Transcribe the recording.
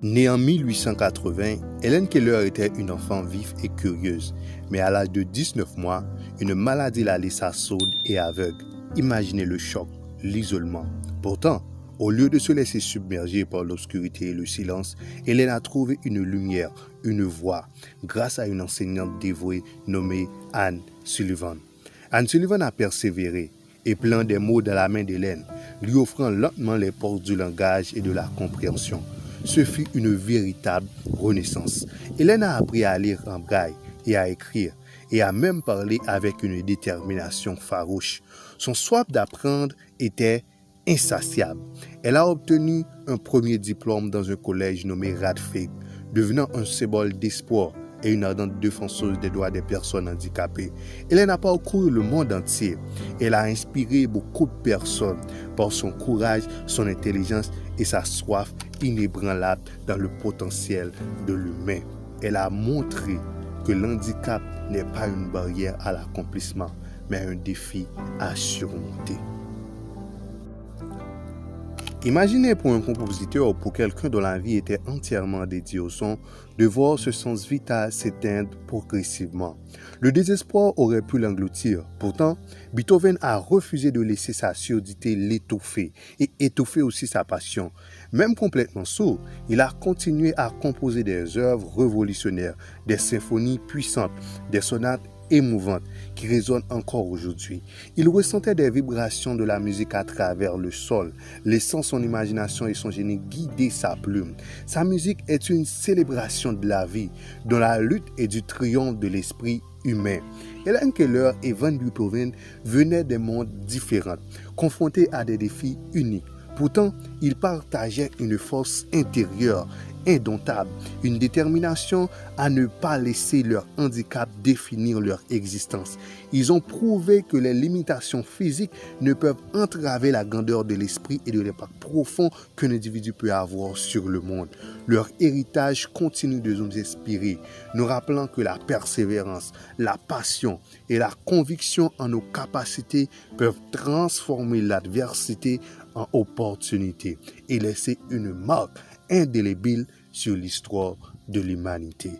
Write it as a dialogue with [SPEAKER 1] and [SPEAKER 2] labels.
[SPEAKER 1] Née en 1880, Helen Keller était une enfant vive et curieuse, mais à l'âge de 19 mois, une maladie la laissa sourde et aveugle. Imaginez le choc, l'isolement. Pourtant, au lieu de se laisser submerger par l'obscurité et le silence, Helen a trouvé une lumière, une voie, grâce à une enseignante dévouée nommée Anne Sullivan. Anne Sullivan a persévéré et plein des mots dans la main d'Hélène, lui offrant lentement les portes du langage et de la compréhension. Ce fut une véritable renaissance. Hélène a appris à lire en braille et à écrire, et à même parler avec une détermination farouche. Son soif d'apprendre était insatiable. Elle a obtenu un premier diplôme dans un collège nommé Radcliffe, devenant un symbole d'espoir et une ardente défenseuse des droits des personnes handicapées. Hélène a parcouru le monde entier. Elle a inspiré beaucoup de personnes par son courage, son intelligence et sa soif inébranlable dans le potentiel de l'humain. Elle a montré que l'handicap n'est pas une barrière à l'accomplissement, mais un défi à surmonter. Imaginez pour un compositeur ou pour quelqu'un dont la vie était entièrement dédiée au son, de voir ce sens vital s'éteindre progressivement. Le désespoir aurait pu l'engloutir. Pourtant, Beethoven a refusé de laisser sa surdité l'étouffer et étouffer aussi sa passion. Même complètement sourd, il a continué à composer des œuvres révolutionnaires, des symphonies puissantes, des sonates émouvante qui résonne encore aujourd'hui. Il ressentait des vibrations de la musique à travers le sol, laissant son imagination et son génie guider sa plume. Sa musique est une célébration de la vie, dont la lutte est du triomphe de l'esprit humain. Helen Keller et Van Beethoven venaient des mondes différents, confrontés à des défis uniques. Pourtant, ils partageaient une force intérieure indomptable, une détermination à ne pas laisser leur handicap définir leur existence. Ils ont prouvé que les limitations physiques ne peuvent entraver la grandeur de l'esprit et de l'impact profond qu'un individu peut avoir sur le monde. Leur héritage continue de nous inspirer, nous rappelant que la persévérance, la passion et la conviction en nos capacités peuvent transformer l'adversité en opportunité et laisser une marque indélébile sur l'histoire de l'humanité.